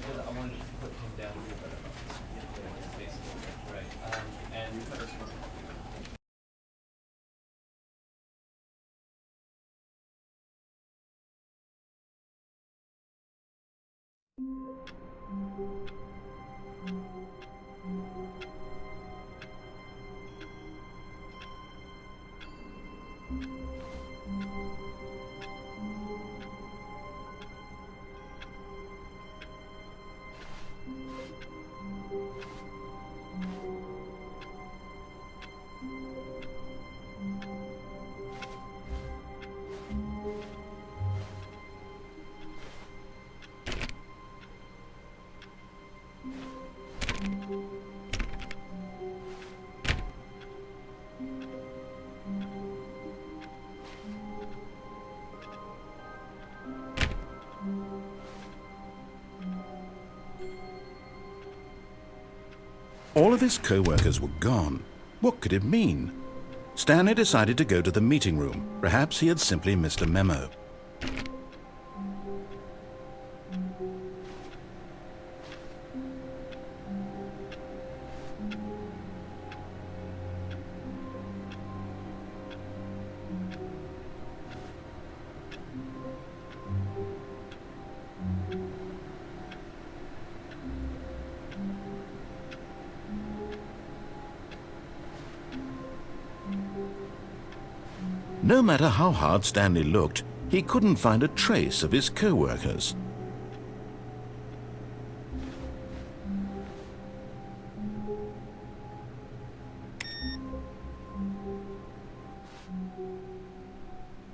I wanted to put him down a little bit above his basically. Right. And All of his co-workers were gone. What could it mean? Stanley decided to go to the meeting room. Perhaps he had simply missed a memo. No matter how hard Stanley looked, he couldn't find a trace of his co-workers.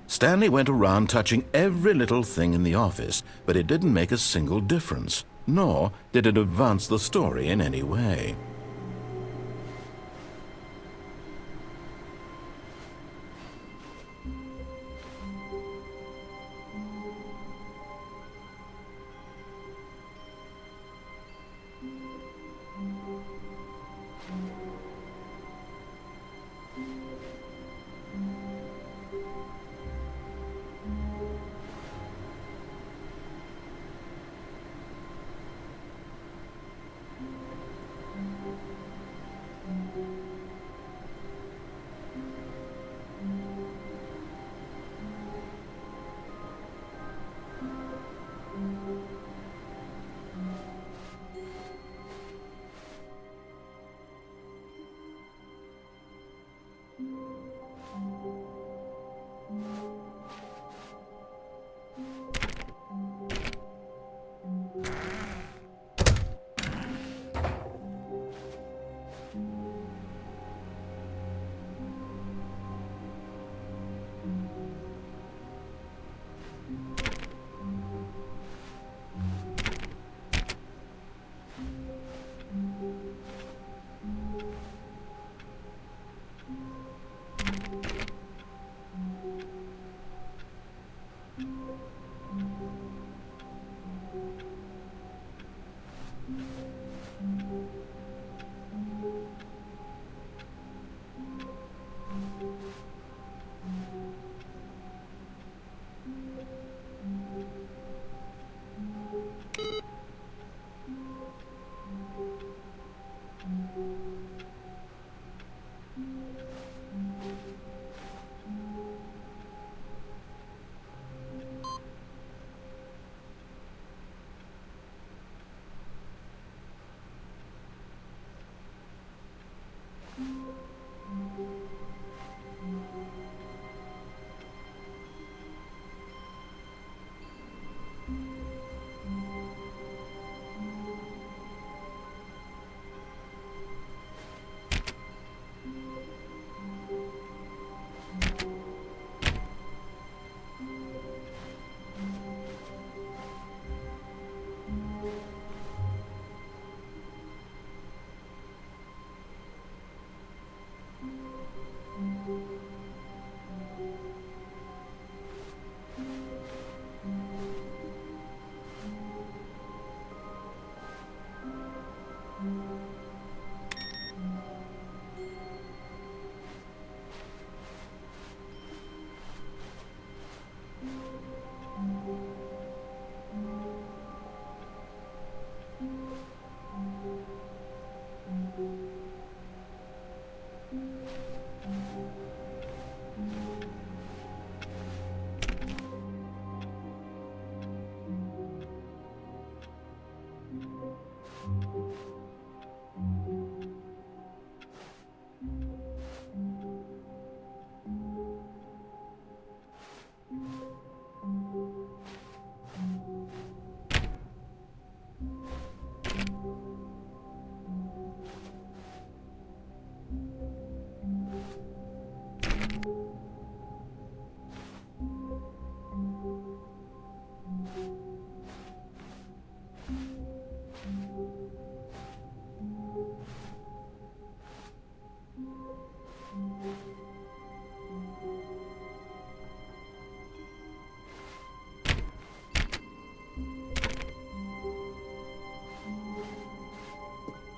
Stanley went around touching every little thing in the office, but it didn't make a single difference, nor did it advance the story in any way.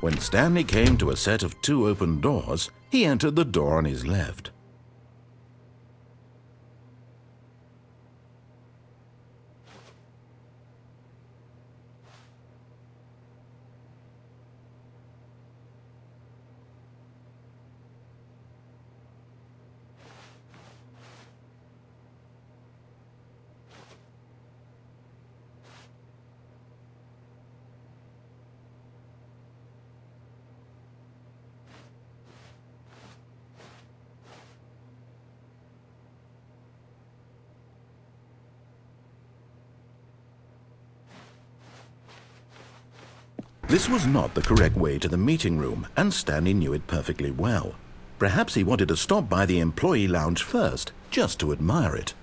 When Stanley came to a set of 2 open doors, he entered the door on his left. This was not the correct way to the meeting room, and Stanley knew it perfectly well. Perhaps he wanted to stop by the employee lounge first, just to admire it.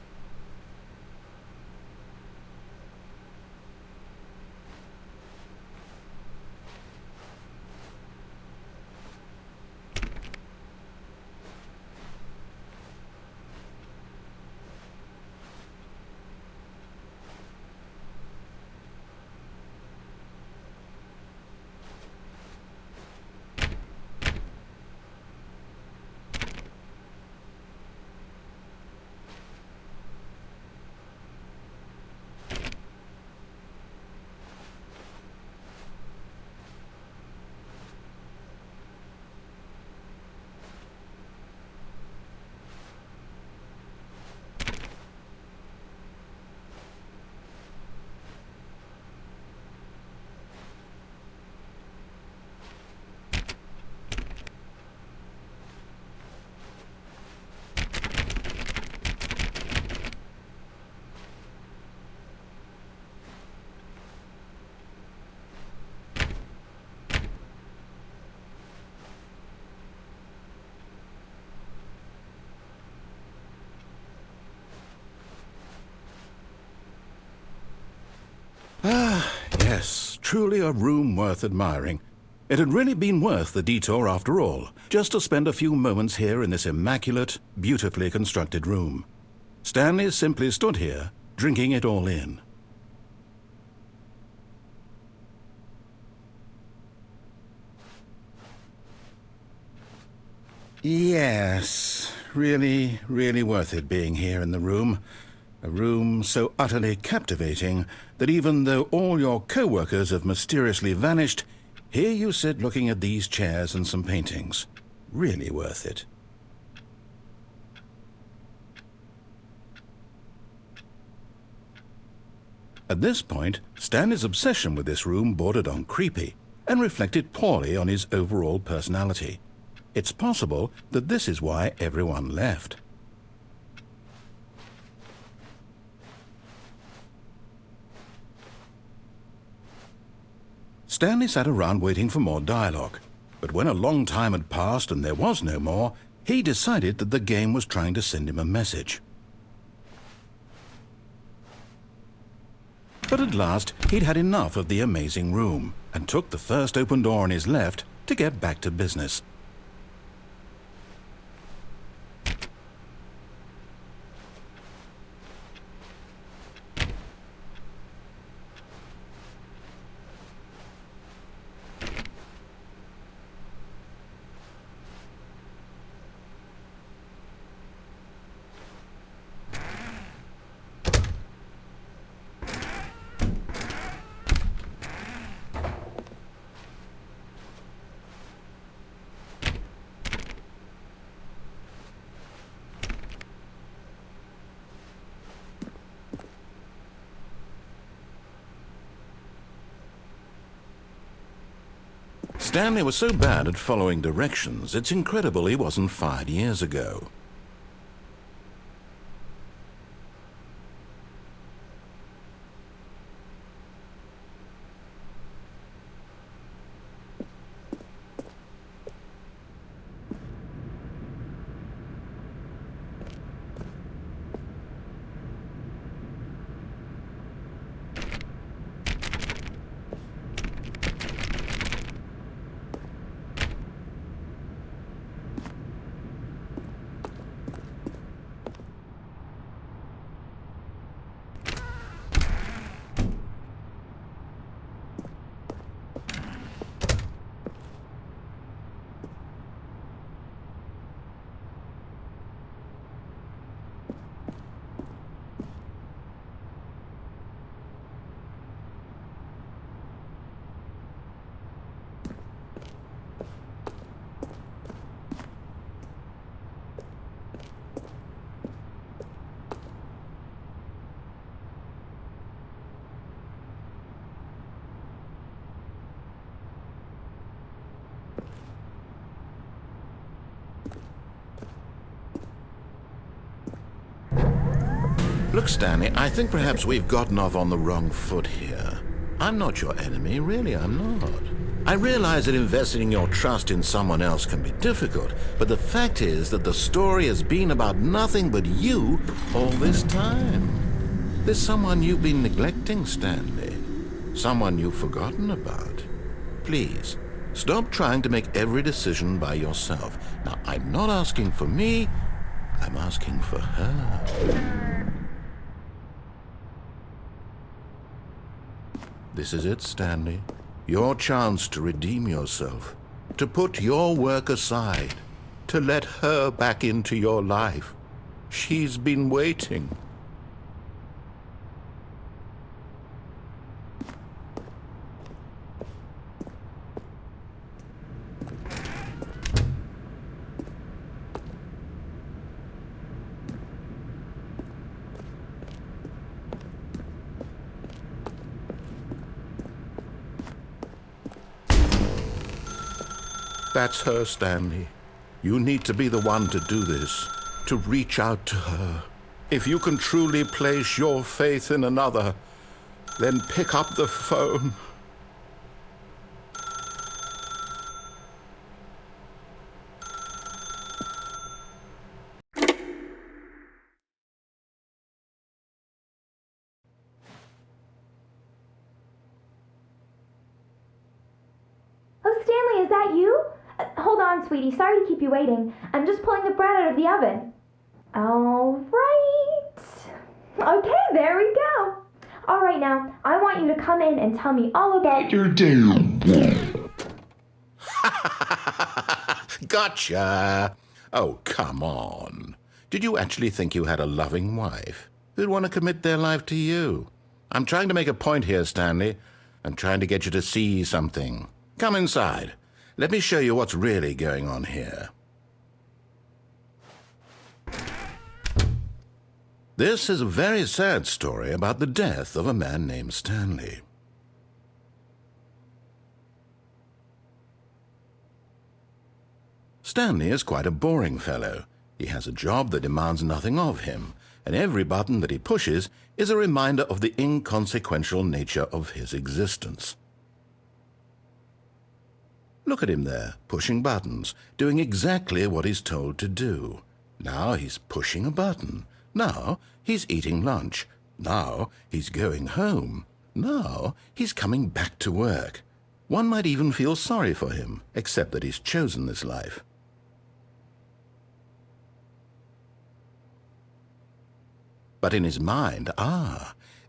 Yes, truly a room worth admiring. It had really been worth the detour after all, just to spend a few moments here in this immaculate, beautifully constructed room. Stanley simply stood here, drinking it all in. Yes, really, really worth it being here in the room. A room so utterly captivating that even though all your co-workers have mysteriously vanished, here you sit looking at these chairs and some paintings. Really worth it. At this point, Stanley's obsession with this room bordered on creepy and reflected poorly on his overall personality. It's possible that this is why everyone left. Stanley sat around waiting for more dialogue, but when a long time had passed and there was no more, he decided that the game was trying to send him a message. But at last, he'd had enough of the amazing room and took the first open door on his left to get back to business. Stanley was so bad at following directions, it's incredible he wasn't fired years ago. Look, Stanley, I think perhaps we've gotten off on the wrong foot here. I'm not your enemy, really, I'm not. I realize that investing your trust in someone else can be difficult, but the fact is that the story has been about nothing but you all this time. There's someone you've been neglecting, Stanley. Someone you've forgotten about. Please, stop trying to make every decision by yourself. Now, I'm not asking for me, I'm asking for her. This is it, Stanley. Your chance to redeem yourself, to put your work aside, to let her back into your life. She's been waiting. That's her, Stanley. You need to be the one to do this, to reach out to her. If you can truly place your faith in another, then pick up the phone. Oh, Stanley, is that you? Hold on, sweetie. Sorry to keep you waiting. I'm just pulling the bread out of the oven. All right. Okay, there we go. All right, now, I want you to come in and tell me all about your day. Gotcha. Oh, come on. Did you actually think you had a loving wife who'd want to commit their life to you? I'm trying to make a point here, Stanley. I'm trying to get you to see something. Come inside. Let me show you what's really going on here. This is a very sad story about the death of a man named Stanley. Stanley is quite a boring fellow. He has a job that demands nothing of him, and every button that he pushes is a reminder of the inconsequential nature of his existence. Look at him there, pushing buttons, doing exactly what he's told to do. Now he's pushing a button. Now he's eating lunch. Now he's going home. Now he's coming back to work. One might even feel sorry for him, except that he's chosen this life. But in his mind,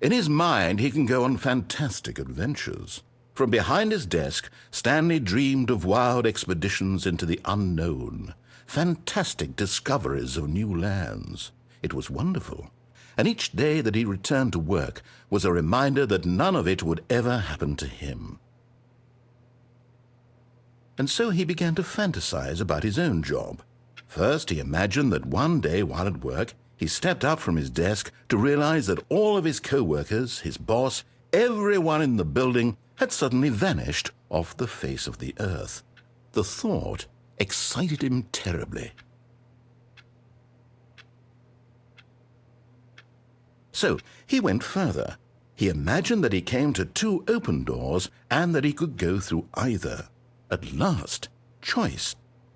he can go on fantastic adventures. From behind his desk, Stanley dreamed of wild expeditions into the unknown, fantastic discoveries of new lands. It was wonderful, and each day that he returned to work was a reminder that none of it would ever happen to him. And so he began to fantasize about his own job. First, he imagined that one day while at work, he stepped up from his desk to realize that all of his co-workers, his boss, everyone in the building had suddenly vanished off the face of the earth. The thought excited him terribly. So he went further. He imagined that he came to two open doors and that he could go through either. At last, choice.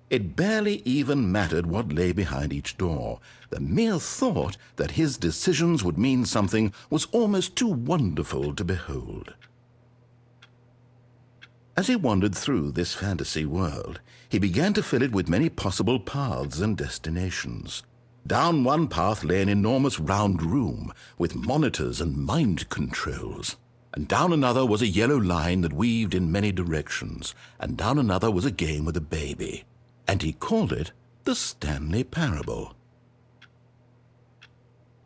It barely even mattered what lay behind each door. The mere thought that his decisions would mean something was almost too wonderful to behold. As he wandered through this fantasy world, he began to fill it with many possible paths and destinations. Down one path lay an enormous round room with monitors and mind controls. And down another was a yellow line that weaved in many directions. And down another was a game with a baby. And he called it the Stanley Parable.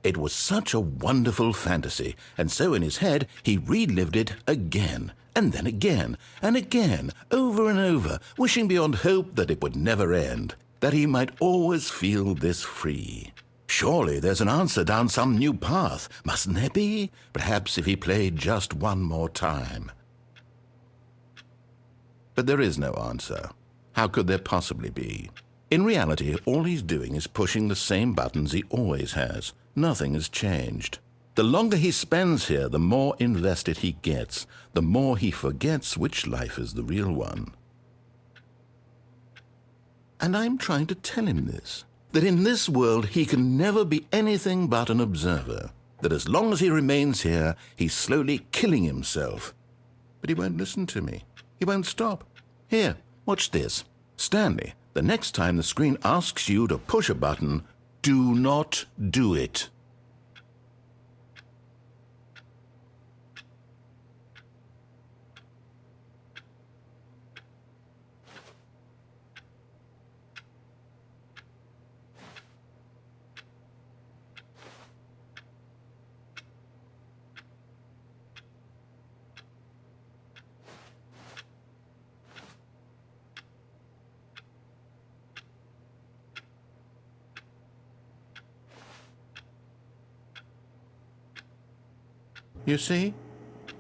It was such a wonderful fantasy, and so in his head he relived it again, and then again, and again, over and over, wishing beyond hope that it would never end, that he might always feel this free. Surely there's an answer down some new path, mustn't there be? Perhaps if he played just one more time. But there is no answer. How could there possibly be? In reality, all he's doing is pushing the same buttons he always has. Nothing has changed. The longer he spends here, the more invested he gets, the more he forgets which life is the real one. And I'm trying to tell him this, that in this world he can never be anything but an observer, that as long as he remains here, he's slowly killing himself. But he won't listen to me. He won't stop. Here, watch this. Stanley, the next time the screen asks you to push a button, do not do it. You see?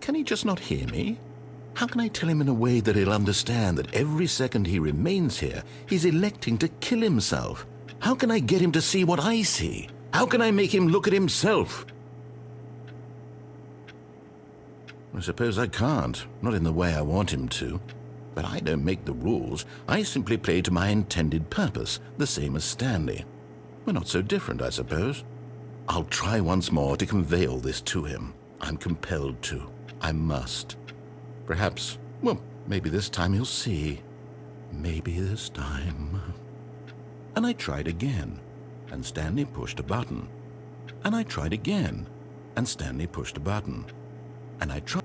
Can he just not hear me? How can I tell him in a way that he'll understand that every second he remains here, he's electing to kill himself? How can I get him to see what I see? How can I make him look at himself? I suppose I can't, not in the way I want him to. But I don't make the rules. I simply play to my intended purpose, the same as Stanley. We're not so different, I suppose. I'll try once more to convey all this to him. I'm compelled to. I must. Perhaps, well, maybe this time he'll see. Maybe this time. And I tried again, and Stanley pushed a button. And I tried again, and Stanley pushed a button. And I tried.